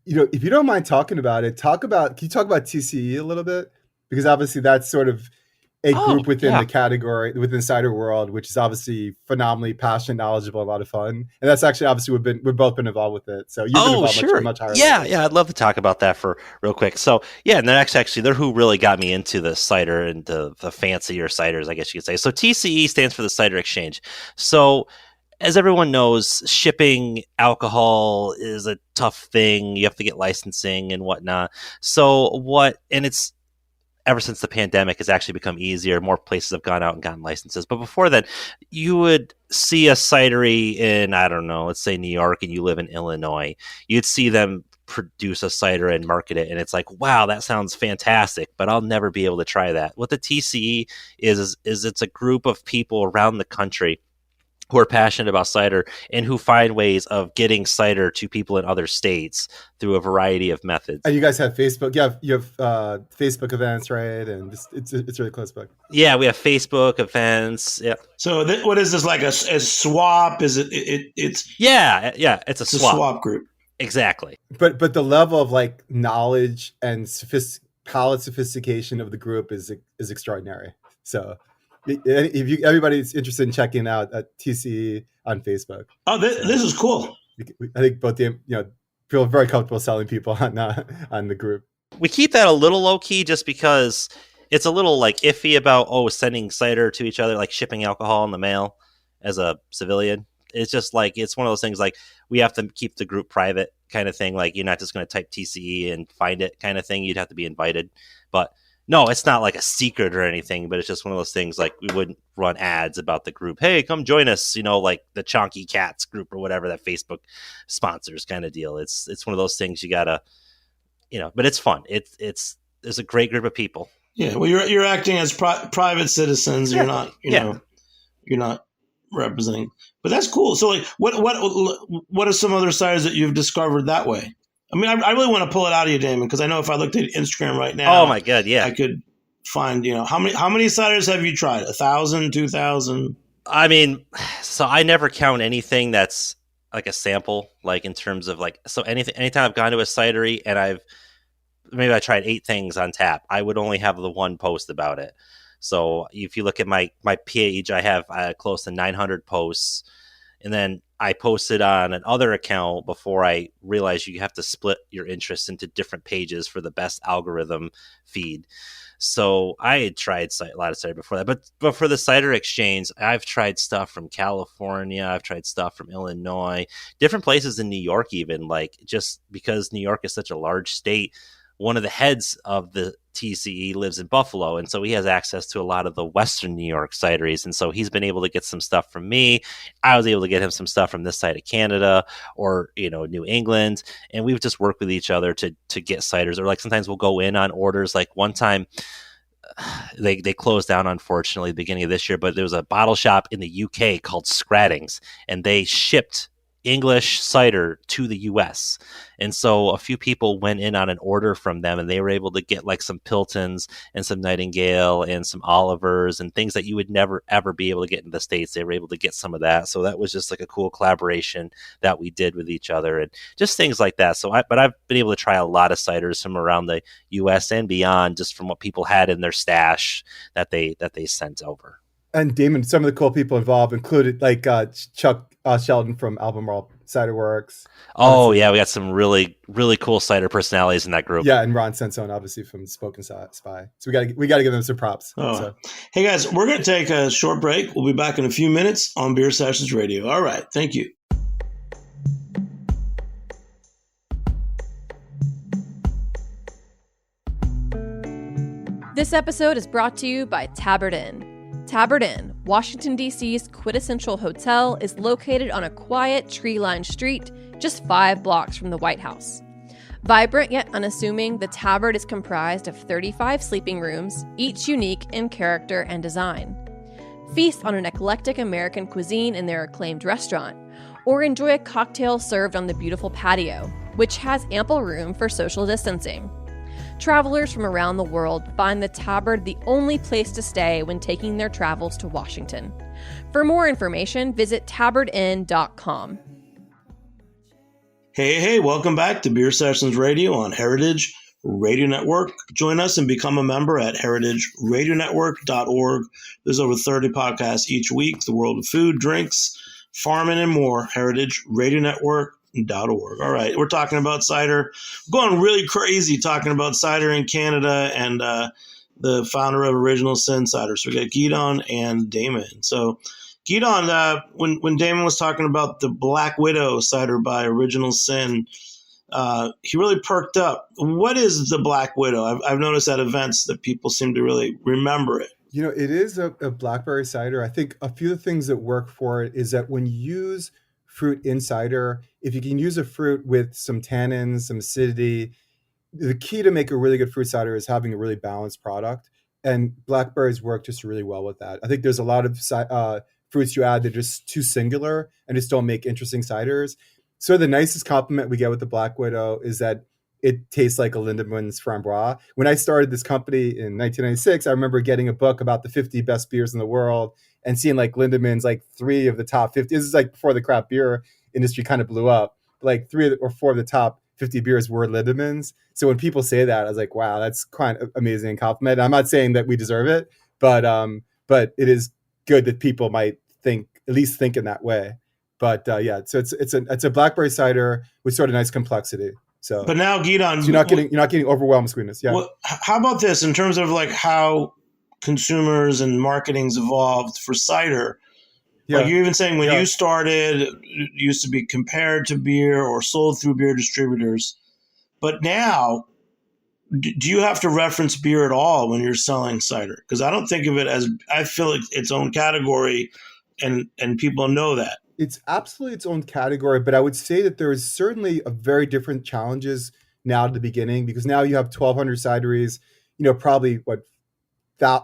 if you don't mind talking about it, can you talk about TCE a little bit? Because obviously that's sort of a group within the category, within cider world, which is obviously phenomenally passionate, knowledgeable, a lot of fun. And that's actually obviously we've both been involved with it. So you've been involved much higher. Yeah, I'd love to talk about that for real quick. So yeah, and they're actually they're who really got me into the cider and the fancier ciders, I guess you could say. So TCE stands for the Cider Exchange. So as everyone knows, shipping alcohol is a tough thing. You have to get licensing and whatnot. And it's, ever since the pandemic, has actually become easier. More places have gone out and gotten licenses. But before that, you would see a cidery in, I don't know, let's say New York, and you live in Illinois. You'd see them produce a cider and market it, and it's like, wow, that sounds fantastic, but I'll never be able to try that. What the TCE is it's a group of people around the country who are passionate about cider and who find ways of getting cider to people in other states through a variety of methods. And you guys have Facebook. You have Facebook events, right? And it's really close book. Yeah, we have Facebook events. Yeah. So what is this, like a swap? Is it's yeah, it's a swap. Swap group. Exactly. But the level of like knowledge and palate sophistication of the group is extraordinary. So if everybody's interested in checking out TCE on Facebook. Oh, this is cool. I think both feel very comfortable selling people on the group. We keep that a little low key just because it's a little like iffy about sending cider to each other, like shipping alcohol in the mail as a civilian. It's just like, it's one of those things like we have to keep the group private kind of thing. Like, you're not just going to type TCE and find it kind of thing. You'd have to be invited. But no, it's not like a secret or anything, but it's just one of those things like we wouldn't run ads about the group. Hey, come join us, like the Chonky Cats group or whatever that Facebook sponsors kind of deal. It's one of those things you gotta, but it's fun. It's a great group of people. Yeah, well, you're acting as private citizens. You're not, you're not representing. But that's cool. So, like, what are some other ciders that you've discovered that way? I mean, I really want to pull it out of you, Damin, because I know if I looked at Instagram right now, Oh my god, yeah. I could find, how many ciders have you tried? 1,000, 2,000? I mean, so I never count anything that's like a sample, like in terms of like, so anytime I've gone to a cidery and maybe I tried 8 things on tap, I would only have the one post about it. So if you look at my page, I have close to 900 posts, and then I posted on another account before I realized you have to split your interests into different pages for the best algorithm feed. So I had tried a lot of cider before that, but for the cider exchange, I've tried stuff from California, I've tried stuff from Illinois, different places in New York, even, like, just because New York is such a large state. One of the heads of the TCE lives in Buffalo, and so he has access to a lot of the Western New York cideries, and so he's been able to get some stuff from me. I was able to get him some stuff from this side of Canada or New England, and we've just worked with each other to get ciders. Or like sometimes we'll go in on orders. Like one time, they closed down, unfortunately, at the beginning of this year, but there was a bottle shop in the UK called Scrattings, and they shipped English cider to the US. And so a few people went in on an order from them, and they were able to get like some Piltons and some Nightingale and some Olivers and things that you would never ever be able to get in the States. They were able to get some of that. So that was just like a cool collaboration that we did with each other, and just things like that. But I've been able to try a lot of ciders from around the US and beyond, just from what people had in their stash that they sent over. And Damin, some of the cool people involved included like Chuck Sheldon from Albemarle Cider Works. Oh yeah, we got some really, really cool cider personalities in that group. Yeah, and Ron Sensone, obviously, from Spoken Spy. So we gotta give them some props. Oh. So. Hey guys, we're gonna take a short break. We'll be back in a few minutes on Beer Sessions Radio. All right, thank you. This episode is brought to you by Tabard Inn. Tabard Inn, Washington, D.C.'s quintessential hotel, is located on a quiet, tree-lined street just 5 blocks from the White House. Vibrant yet unassuming, the Tabard is comprised of 35 sleeping rooms, each unique in character and design. Feast on an eclectic American cuisine in their acclaimed restaurant, or enjoy a cocktail served on the beautiful patio, which has ample room for social distancing. Travelers from around the world find the Tabard the only place to stay when taking their travels to Washington. For more information, visit tabardinn.com. Hey, welcome back to Beer Sessions Radio on Heritage Radio Network. Join us and become a member at heritageradionetwork.org. There's over 30 podcasts each week, the world of food, drinks, farming, and more. heritageradionetwork.org. All right, we're talking about cider. We're going really crazy talking about cider in Canada and the founder of Original Sin Cider. So we got Gidon and Damin. So Gidon, when Damin was talking about the Black Widow cider by Original Sin, he really perked up. What is the Black Widow? I've noticed at events that people seem to really remember it. It is a blackberry cider. I think a few of the things that work for it is that when you use fruit in cider, if you can use a fruit with some tannins, some acidity, the key to make a really good fruit cider is having a really balanced product. And blackberries work just really well with that. I think there's a lot of fruits you add that are just too singular and just don't make interesting ciders. So the nicest compliment we get with the Black Widow is that it tastes like a Lindemann's Framboise. When I started this company in 1996, I remember getting a book about the 50 best beers in the world and seeing like Lindemann's, like 3 of the top 50. This is like before the craft beer industry kind of blew up. Like 3 or 4 of the top 50 beers were Lindemann's. So when people say that, I was like, wow, that's quite an amazing compliment. I'm not saying that we deserve it, but it is good that people might at least think in that way. But yeah, so it's a blackberry cider with sort of nice complexity. So, but now Gidon, so you're not getting overwhelmed with sweetness. Yeah. Well, how about this in terms of like how consumers and marketing's evolved for cider? Yeah. Like you're even saying when you started, it used to be compared to beer or sold through beer distributors. But now, do you have to reference beer at all when you're selling cider? Because I don't think of it as, I feel like its own category, and people know that. It's absolutely its own category, but I would say that there is certainly a very different challenges now at the beginning, because now you have 1,200 cideries, probably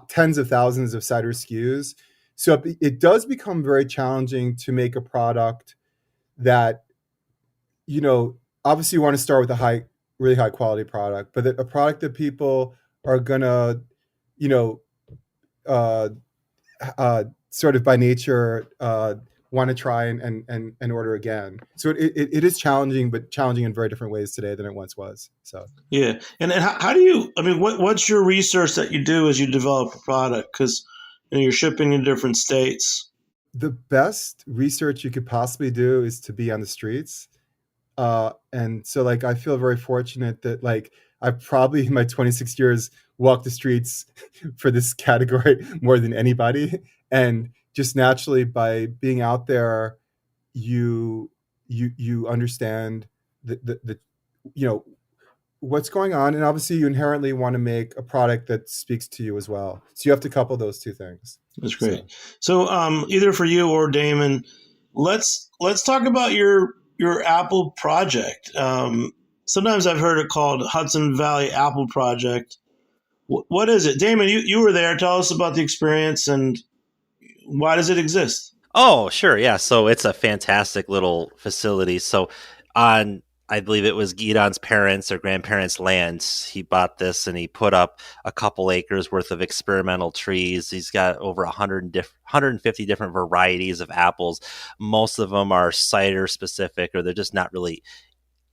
tens of thousands of cider SKUs. So it does become very challenging to make a product that, obviously you want to start with a really high quality product, but a product that people are gonna, you know, uh, sort of by nature want to try and order again. So it is challenging, but challenging in very different ways today than it once was. So Yeah, and how do you? I mean, what's your research that you do as you develop a product? Because you're shipping in different states. the best research you could possibly do is to be on the streets. And so like I feel very fortunate that like I've probably in my 26 years walked the streets for this category more than anybody. And just naturally by being out there, you understand the you know what's going on, and obviously you inherently want to make a product that speaks to you as well. So you have to couple those two things. That's great. So, either for you or Damin, let's talk about your Apple project. Sometimes I've heard it called Hudson Valley Apple Project. What is it, Damin? You were there. Tell us about the experience and why does it exist? Oh, sure. Yeah. So it's a fantastic little facility. So on, I believe it was Gidon's parents' or grandparents' land, he bought this and he put up a couple acres worth of experimental trees. He's got over 150 different varieties of apples. Most of them are cider specific, or they're just not really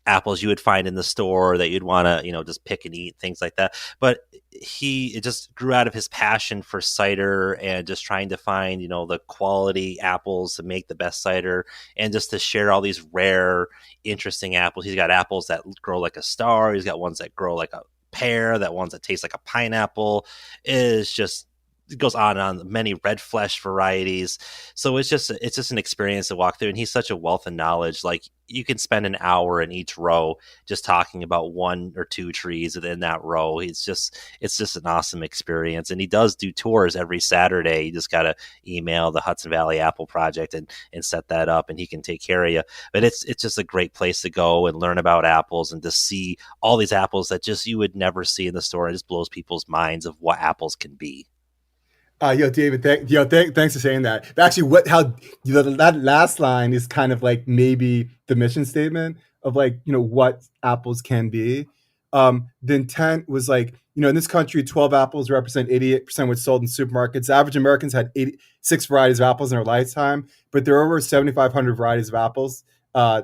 apples you would find in the store that you'd want to, just pick and eat, things like that. But it just grew out of his passion for cider and just trying to find, the quality apples to make the best cider and just to share all these rare, interesting apples. He's got apples that grow like a star. He's got ones that grow like a pear, that ones that taste like a pineapple. It goes on and on, many red flesh varieties. So it's just an experience to walk through, and he's such a wealth of knowledge. Like you can spend an hour in each row just talking about one or two trees within that row. It's just an awesome experience. And he does do tours every Saturday. You just got to email the Hudson Valley Apple Project and set that up, and he can take care of you. But it's just a great place to go and learn about apples and to see all these apples that just you would never see in the store. It just blows people's minds of what apples can be. David, thanks for saying that. But actually, that last line is kind of like maybe the mission statement of like, what apples can be. The intent was like, in this country, 12 apples represent 88% what's sold in supermarkets. Average Americans had 86 varieties of apples in their lifetime, but there are over 7,500 varieties of apples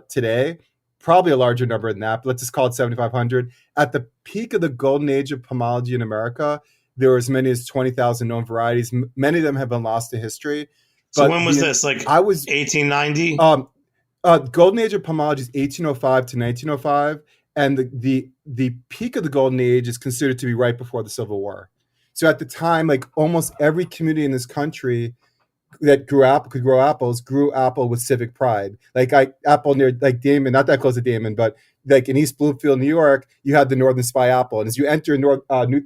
today. Probably a larger number than that, but let's just call it 7,500. At the peak of the golden age of pomology in America, there were as many as 20,000 known varieties. Many of them have been lost to history. So when was this? Like I was 1890? Golden age of pomology is 1805 to 1905. And the peak of the golden age is considered to be right before the Civil War. So at the time, like almost every community in this country that could grow apples, grew apple with civic pride. Like apple near like Damin, not that close to Damin, but like in East Bloomfield, New York, you have the Northern Spy apple. And as you enter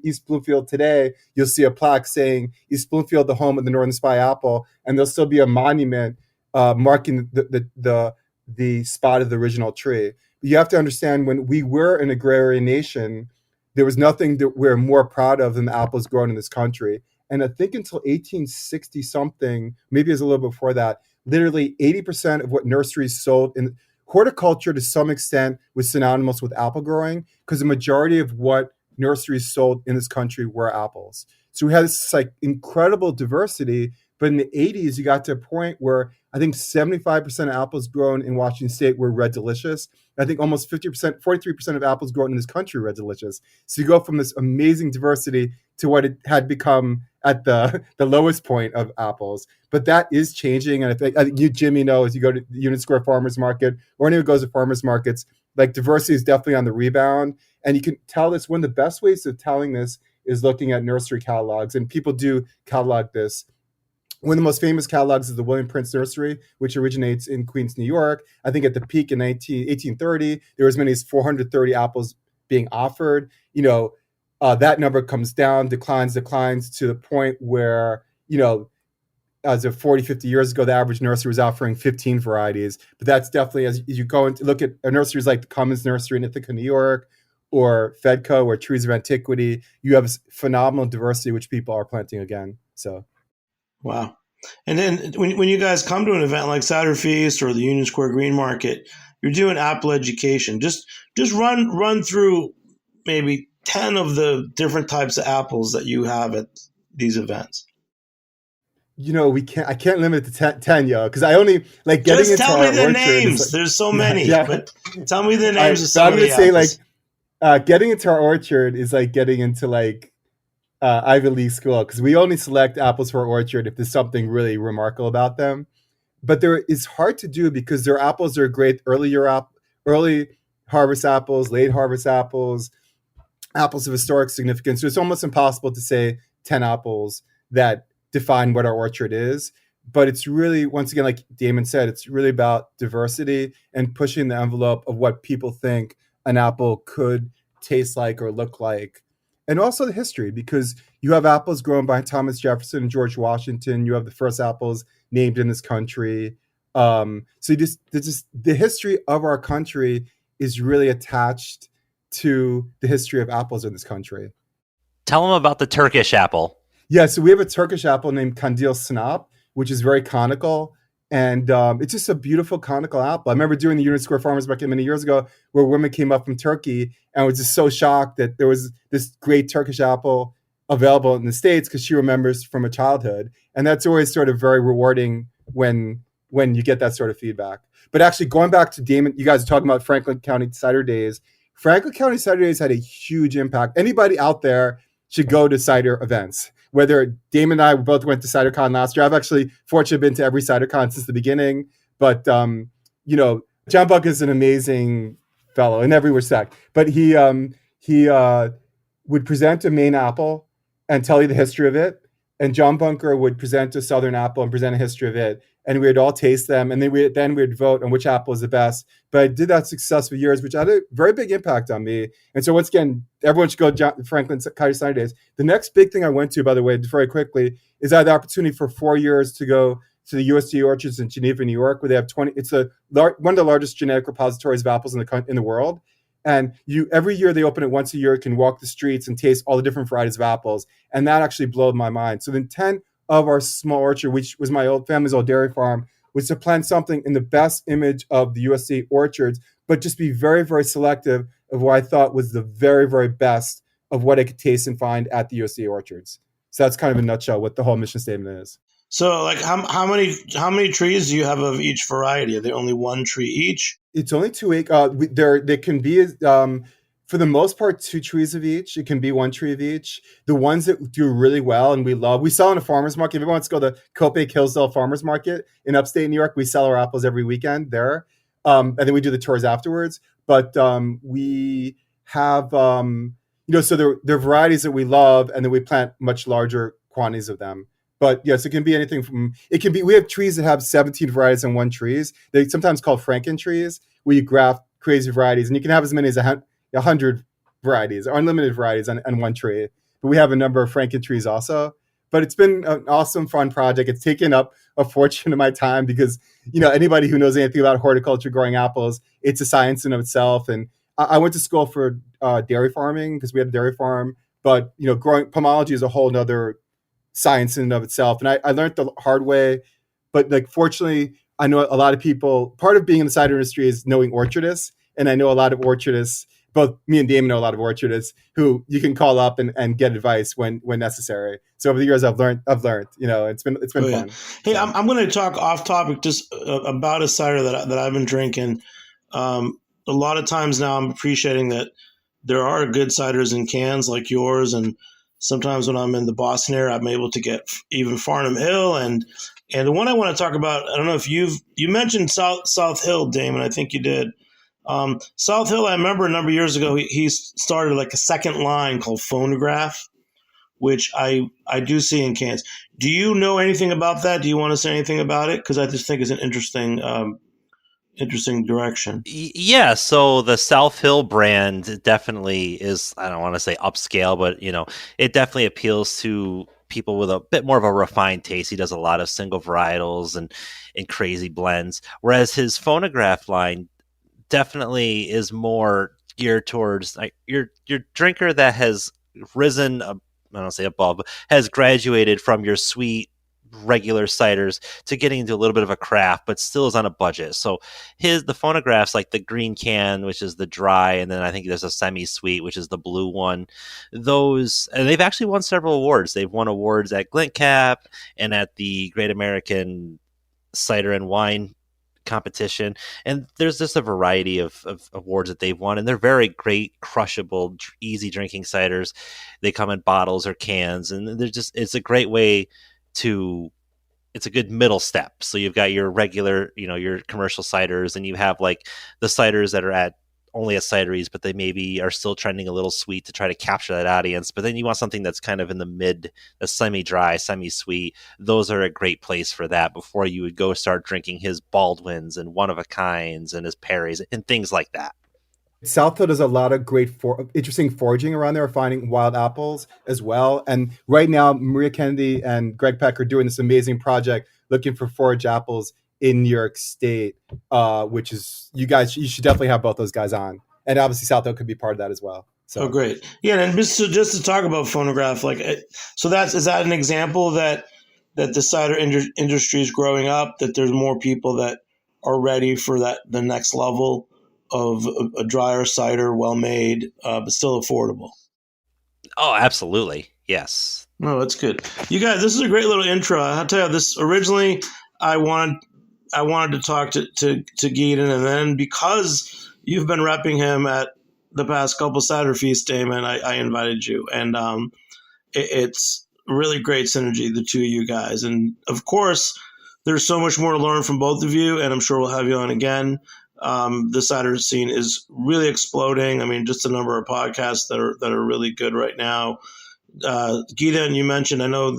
East Bloomfield today, you'll see a plaque saying East Bloomfield, the home of the Northern Spy apple. And there'll still be a monument marking the spot of the original tree. But you have to understand, when we were an agrarian nation, there was nothing that we're more proud of than the apples grown in this country. And I think until 1860 something, maybe it was a little before that, literally 80% of what nurseries sold in horticulture to some extent was synonymous with apple growing, because the majority of what nurseries sold in this country were apples. So we had this like incredible diversity. But in the 80s, you got to a point where I think 75% of apples grown in Washington State were Red Delicious. I think almost 50%, 43% of apples grown in this country were Red Delicious. So you go from this amazing diversity to what it had become at the lowest point of apples. But that is changing. And I think you, Jimmy, know, as you go to the Union Square Farmers Market, or anyone who goes to farmers markets, like diversity is definitely on the rebound. And you can tell this. One of the best ways of telling this is looking at nursery catalogs. And people do catalog this. One of the most famous catalogs is the William Prince Nursery, which originates in Queens, New York. I think at the peak in 1830, there were as many as 430 apples being offered. That number comes down, declines to the point where, as of 40, 50 years ago, the average nursery was offering 15 varieties. But that's definitely, as you go and look at nurseries like the Cummins Nursery in Ithaca, New York, or Fedco, or Trees of Antiquity, you have phenomenal diversity, which people are planting again. So. Wow. And then when you guys come to an event like CiderFeast or the Union Square Green Market, you're doing apple education. Just run through maybe 10 of the different types of apples that you have at these events. I can't limit it to 10, yo, because I only like getting Just into tell our me the orchard. names. There's so many, yeah. but tell me the names of But some I'm of gonna the say apples. getting into our orchard is like getting into Ivy League school, because we only select apples for our orchard if there's something really remarkable about them. But it's hard to do because their apples are great early harvest apples, late harvest apples, apples of historic significance. So it's almost impossible to say 10 apples that define what our orchard is. But it's really, once again, like Damin said, it's really about diversity and pushing the envelope of what people think an apple could taste like or look like. And also the history, because you have apples grown by Thomas Jefferson and George Washington. You have the first apples named in this country. So the history of our country is really attached to the history of apples in this country. Tell them about the Turkish apple. Yeah, so we have a Turkish apple named Kandil Snap, which is very conical. And it's just a beautiful conical apple. I remember doing the Union Square Farmers Market many years ago where women came up from Turkey and was just so shocked that there was this great Turkish apple available in the States because she remembers from her childhood. And that's always sort of very rewarding when you get that sort of feedback. But actually, going back to Damin, you guys are talking about Franklin County Cider Days. Franklin County Cider Days had a huge impact. Anybody out there should go to cider events. Whether Damin and I both went to CiderCon last year. I've actually fortunately been to every CiderCon since the beginning. But John Buck is an amazing fellow in every respect. But he would present a Maine apple and tell you the history of it. And John Bunker would present a Southern apple and present a history of it. And we'd all taste them. And then we'd vote on which apple is the best. But I did that successful years, which had a very big impact on me. And so once again, everyone should go to Franklin County Cider Days. The next big thing I went to, by the way, very quickly, is I had the opportunity for 4 years to go to the USDA orchards in Geneva, New York, where they have 20. It's one of the largest genetic repositories of apples in the world. And every year they open it once a year. You can walk the streets and taste all the different varieties of apples. And that actually blew my mind. So the intent of our small orchard, which was my old family's old dairy farm, was to plant something in the best image of the USDA orchards, but just be very, very selective of what I thought was the very, very best of what I could taste and find at the USDA orchards. So that's kind of a nutshell what the whole mission statement is. So, like, how many trees do you have of each variety? Are they only one tree each? It's only 2 acres. There can be, for the most part, 2 trees of each. It can be 1 tree of each. The ones that do really well and we sell in a farmer's market. If everyone wants to go to the Copiac Hillsdale Farmer's Market in upstate New York, we sell our apples every weekend there. And then we do the tours afterwards. But we have, so there are varieties that we love, and then we plant much larger quantities of them. But yes, it can be anything we have trees that have 17 varieties on one trees. They're sometimes called Franken trees, where you graft crazy varieties, and you can have as many as 100 varieties, or unlimited varieties on one tree. But we have a number of Franken trees also. But it's been an awesome, fun project. It's taken up a fortune of my time because, anybody who knows anything about horticulture, growing apples, it's a science in of itself. And I went to school for dairy farming because we had a dairy farm. But, growing pomology is a whole nother science in and of itself. And I learned the hard way, but fortunately, I know a lot of people, part of being in the cider industry is knowing orchardists. And I know a lot of orchardists, both me and Damin know a lot of orchardists who you can call up and get advice when necessary. So over the years, I've learned, it's been fun. Hey, I'm going to talk off topic just about a cider that I've been drinking. A lot of times now I'm appreciating that there are good ciders in cans like yours, and sometimes when I'm in the Boston area, I'm able to get even Farnham Hill. And the one I want to talk about, I don't know if you mentioned South Hill, Damon. I think you did. South Hill, I remember a number of years ago, he started like a second line called Phonograph, which I do see in cans. Do you know anything about that? Do you want to say anything about it? Because I just think it's an interesting direction. Yeah, so the South Hill brand definitely is, I don't want to say upscale, but it definitely appeals to people with a bit more of a refined taste. He does a lot of single varietals and crazy blends, whereas his Phonograph line definitely is more geared towards your drinker that has risen, I don't say above, but has graduated from your sweet regular ciders to getting into a little bit of a craft, but still is on a budget. So the phonographs, like the green can, which is the dry, and then I think there's a semi-sweet, which is the blue one. Those, and they've actually won several awards. They've won awards at Glintcap and at the Great American Cider and Wine competition, and there's just a variety of awards that they've won, and they're very great, crushable, easy drinking ciders. They come in bottles or cans, and it's a great way to, it's a good middle step. So you've got your regular, your commercial ciders, and you have like the ciders that are at only at cideries, but they maybe are still trending a little sweet to try to capture that audience. But then you want something that's kind of in the mid, a semi-dry, semi-sweet. Those are a great place for that before you would go start drinking his Baldwins and one-of-a-kinds and his Perrys and things like that. Southfield does a lot of great, interesting foraging around there, finding wild apples as well. And right now, Maria Kennedy and Greg Peck are doing this amazing project looking for forage apples in New York State, which is, you should definitely have both those guys on. And obviously Southfield could be part of that as well. So. Oh, great. Yeah, and just to talk about phonograph, is that an example that the cider industry is growing up, that there's more people that are ready for the next level of a drier cider, well-made, but still affordable? Oh, absolutely. Yes. No, that's good. You guys, this is a great little intro. I'll tell you, this originally I wanted to talk to Gidon, and then because you've been repping him at the past couple CiderFeast, Damin, I invited you, and it's really great synergy, the two of you guys. And of course, there's so much more to learn from both of you, and I'm sure we'll have you on again. The cider scene is really exploding. I mean, just a number of podcasts that are really good right now. Gidon, you mentioned, I know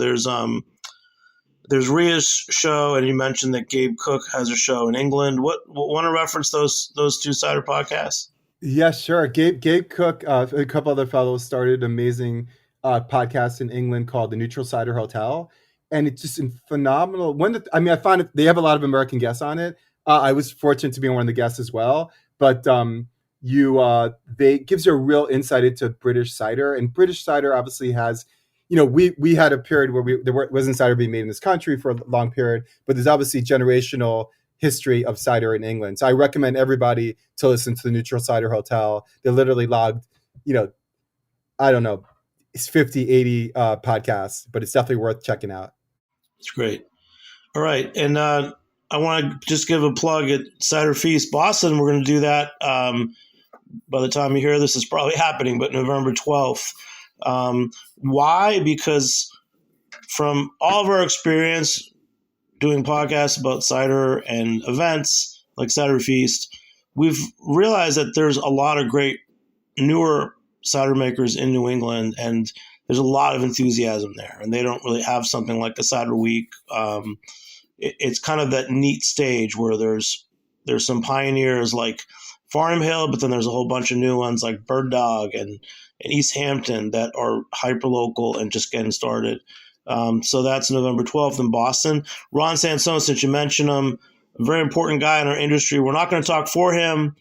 there's Ria's show, and you mentioned that Gabe Cook has a show in England. Want to reference those two cider podcasts? Yeah, sure. Gabe Cook, a couple other fellows started an amazing podcast in England called the Neutral Cider Hotel, and it's just phenomenal. I find they have a lot of American guests on it. I was fortunate to be one of the guests as well, but they gives you a real insight into British cider, and British cider obviously has. We had a period where there wasn't cider being made in this country for a long period, but there's obviously generational history of cider in England. So I recommend everybody to listen to the Neutral Cider Hotel. They literally logged, I don't know, it's 50, 80 podcasts, but it's definitely worth checking out. It's great. All right. And I want to just give a plug at CiderFeast Boston. We're going to do that. By the time you hear this, it's probably happening, but November 12th. Why? Because from all of our experience doing podcasts about cider and events like CiderFeast, we've realized that there's a lot of great newer cider makers in New England, and there's a lot of enthusiasm there, and they don't really have something like a cider week. It's kind of that neat stage where there's some pioneers like Farnham Hill, but then there's a whole bunch of new ones like Bird Dog and East Hampton that are hyper local and just getting started. So that's November 12th in Boston. Ron Sansone, since you mentioned him, a very important guy in our industry. We're not going to talk for him,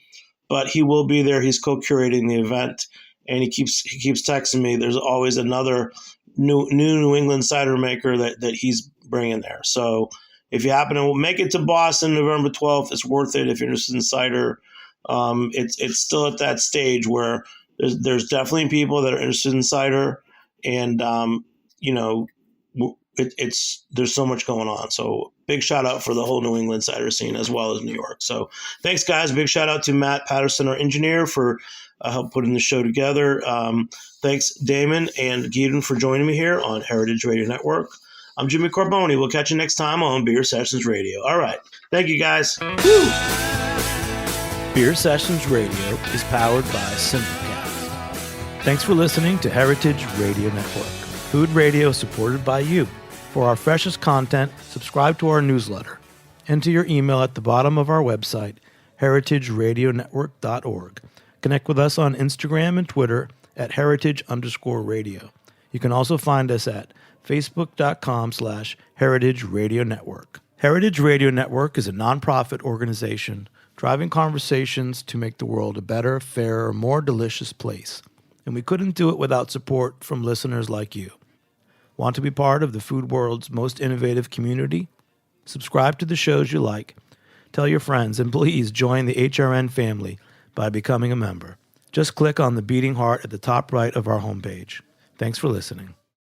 but he will be there. He's co-curating the event, and he keeps texting me. There's always another New England cider maker that he's bringing there. So if you happen to make it to Boston November 12th, it's worth it if you're interested in cider. It's still at that stage where there's definitely people that are interested in cider, and there's so much going on. So big shout out for the whole New England cider scene as well as New York. So thanks, guys. Big shout out to Matt Patterson, our engineer, for help putting the show together. Thanks, Damin and Gidon, for joining me here on Heritage Radio Network. I'm Jimmy Carboni. We'll catch you next time on Beer Sessions Radio. All right. Thank you, guys. Woo! Beer Sessions Radio is powered by Simplecast. Thanks for listening to Heritage Radio Network, food radio supported by you. For our freshest content, subscribe to our newsletter. Enter your email at the bottom of our website, heritageradionetwork.org. Connect with us on Instagram and Twitter at heritage_radio. You can also find us at facebook.com/Heritage Radio Network. Heritage Radio Network is a nonprofit organization driving conversations to make the world a better, fairer, more delicious place. And we couldn't do it without support from listeners like you. Want to be part of the food world's most innovative community? Subscribe to the shows you like. Tell your friends, and please join the HRN family by becoming a member. Just click on the beating heart at the top right of our homepage. Thanks for listening.